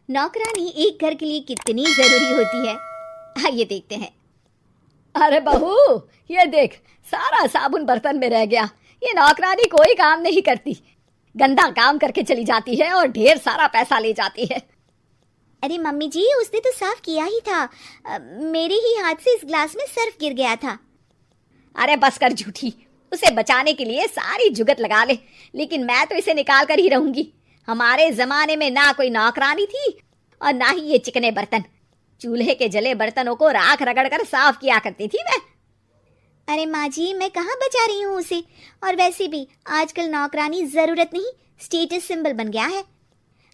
नौकरानी एक घर के लिए कितनी जरूरी होती है, आइए देखते हैं। अरे बहू, ये देख, सारा साबुन बर्तन में रह गया। ये नौकरानी कोई काम नहीं करती, गंदा काम करके चली जाती है और ढेर सारा पैसा ले जाती है। अरे मम्मी जी, उसने तो साफ किया ही था। मेरे ही हाथ से इस ग्लास में सर्फ गिर गया था। अरे बस कर झूठी, उसे बचाने के लिए सारी जुगत लगा ले, लेकिन मैं तो इसे निकाल कर ही रहूंगी। हमारे जमाने में ना कोई नौकरानी थी और ना ही ये चिकने बर्तन। चूल्हे के जले बर्तनों को राख रगड़ कर साफ किया करती थी मैं। अरे माँ जी, मैं कहाँ बचा रही हूँ उसे। और वैसे भी आजकल नौकरानी जरूरत नहीं, स्टेटस सिंबल बन गया है।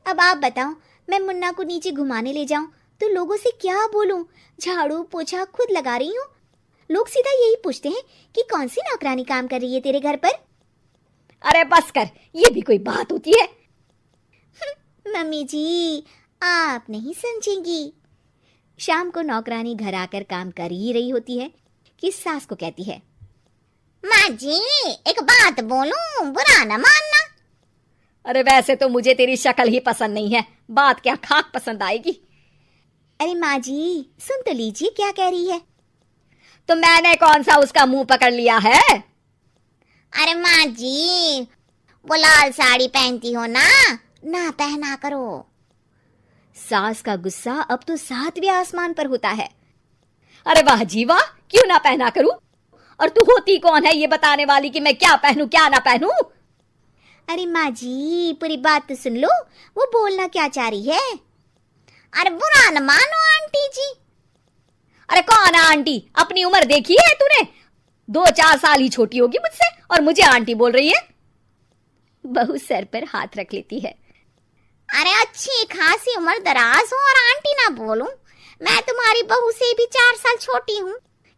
अब आप बताओ, मैं मुन्ना को नीचे घुमाने ले जाऊं तो लोगों से क्या बोलूं? झाड़ू पोछा खुद लगा रही हूँ। लोग सीधा यही पूछते हैं कि कौन सी नौकरानी काम कर रही है तेरे घर पर। अरे बस कर, ये भी कोई बात होती है? मम्मी जी, आप नहीं समझेंगी। शाम को नौकरानी घर आकर काम कर ही रही होती है कि सास को कहती है, माँ जी एक बात बोलूं, बुरा न मानना। अरे वैसे तो मुझे तेरी शक्ल ही पसंद नहीं है, बात क्या खाक पसंद आएगी। अरे माँ जी, सुन तो लीजिए क्या कह रही है। तो मैंने कौन सा उसका मुंह पकड़ लिया है? अरे माँ जी, वो लाल साड़ी पहनती हो ना, ना पहना करो। सास का गुस्सा अब तो 7वें आसमान पर होता है। अरे वाह जी वाह, क्यों ना पहना करूं? और तू होती कौन है ये बताने वाली कि मैं क्या पहनूं क्या ना पहनूं? अरे माँ जी, पूरी बात तो सुन लो, वो बोलना क्या चाह रही है। अरे बुरा न मानो आंटी जी। अरे कौन है आंटी? अपनी उम्र देखी है तूने? 2-4 साल ही छोटी होगी मुझसे और मुझे आंटी बोल रही है। बहू सर पर हाथ रख लेती है। अरे अच्छी खासी उम्र दराज हो और आंटी ना बोलूं? मैं तुम्हारी बहू से भी 4 साल छोटी हूँ।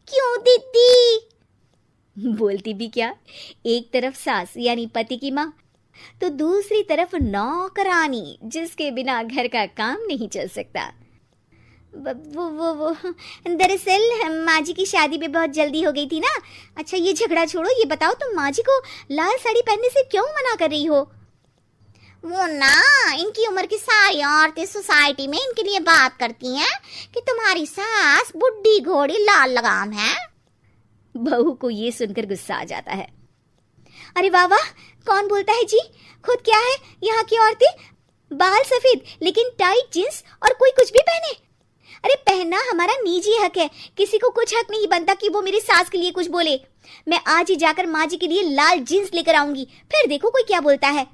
क्यों दीदी? बोलती भी क्या, एक तरफ सास यानी पति की माँ, तो दूसरी तरफ नौकरानी जिसके बिना घर का काम नहीं चल सकता। वो दरअसल माँ जी की शादी में बहुत जल्दी हो गई थी ना। अच्छा ये झगड़ा छोड़ो, ये बताओ तुम माँ जी को लाल साड़ी पहनने से क्यों मना कर रही हो? वो ना, इनकी उम्र की सारी औरतें सोसाइटी में इनके लिए बात करती हैं कि तुम्हारी सास बुढ़ी घोड़ी लाल लगाम है। बहू को ये सुनकर गुस्सा आ जाता है। अरे वाह वाह, कौन बोलता है जी? खुद क्या है यहाँ की औरतें, बाल सफेद लेकिन टाइट जींस और कोई कुछ भी पहने। अरे पहनना हमारा निजी हक है, किसी को कुछ हक नहीं बनता कि वो मेरी सास के लिए कुछ बोले। मैं आज ही जाकर माँ जी के लिए लाल जींस लेकर आऊंगी, फिर देखो कोई क्या बोलता है।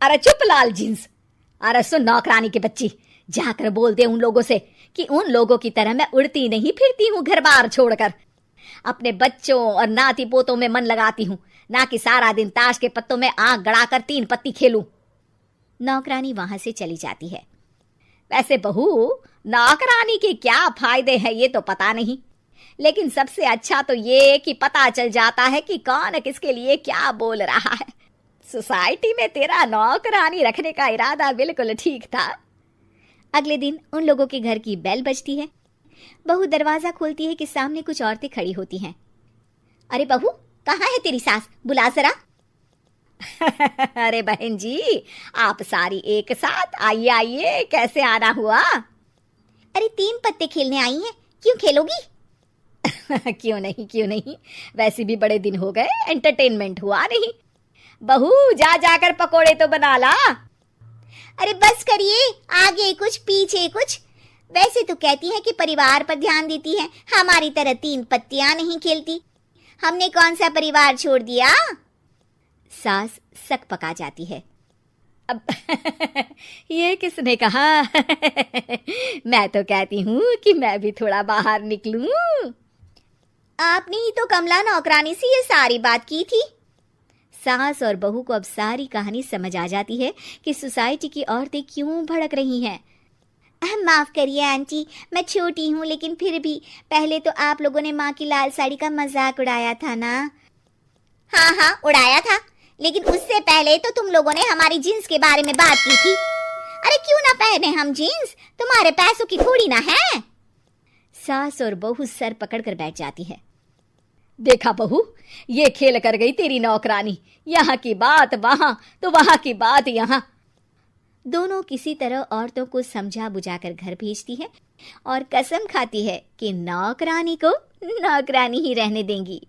अरे चुप लाल जींस। अरे सुन नौकरानी की बच्ची, जाकर बोल दे उन लोगों से कि उन लोगों की तरह मैं उड़ती नहीं फिरती हूँ घर बार छोड़कर। अपने बच्चों और नाती पोतों में मन लगाती हूँ, ना कि सारा दिन ताश के पत्तों में आंख गड़ाकर 3 पत्ती खेलूं। नौकरानी वहां से चली जाती है। वैसे बहू, नौकरानी के क्या फायदे हैं ये तो पता नहीं, लेकिन सबसे अच्छा तो ये कि पता चल जाता है कि कौन किसके लिए क्या बोल रहा है। सोसाइटी में तेरा नौकरानी रखने का इरादा बिल्कुल ठीक था। अगले दिन उन लोगों के घर की बेल बजती है। बहू दरवाजा खोलती है कि सामने कुछ औरतें खड़ी होती हैं। अरे बहू, कहाँ है तेरी सास? बुला जरा। अरे बहन जी, आप सारी एक साथ आइए आइए, कैसे आना हुआ? अरे 3 पत्ते खेलने आई हैं, क्यों खेलोगी? क्यों नहीं, वैसे भी बड़े दिन हो गए, एंटरटेनमेंट हुआ नहीं। बहू जा जाकर पकोड़े तो बना ला। अरे बस करिए, आगे कुछ पीछे कुछ। वैसे तो कहती है कि परिवार पर ध्यान देती है, हमारी तरह 3 पत्तियां नहीं खेलती। हमने कौन सा परिवार छोड़ दिया? सास सक पका जाती है। अब ये किसने कहा? मैं तो कहती हूँ कि मैं भी थोड़ा बाहर निकलूं। आपने ही तो कमला नौकरानी से ये सारी बात की थी। सास और बहू को अब सारी कहानी समझ आ जाती है कि सोसाइटी की औरतें क्यों भड़क रही हैं। माफ करिए आंटी, मैं छोटी हूँ, लेकिन फिर भी पहले तो आप लोगों ने माँ की लाल साड़ी का मजाक उड़ाया था ना। हाँ हाँ उड़ाया था, लेकिन उससे पहले तो तुम लोगों ने हमारी जीन्स के बारे में बात की थी। अरे क्यों ना पहने हम जीन्स, तुम्हारे पैसों की थोड़ी ना है। सास और बहू सर पकड़कर बैठ जाती है। देखा बहू, ये खेल कर गई तेरी नौकरानी, यहाँ की बात वहां तो वहां की बात यहाँ। दोनों किसी तरह औरतों को समझा बुझाकर घर भेजती है और कसम खाती है कि नौकरानी को नौकरानी ही रहने देंगी।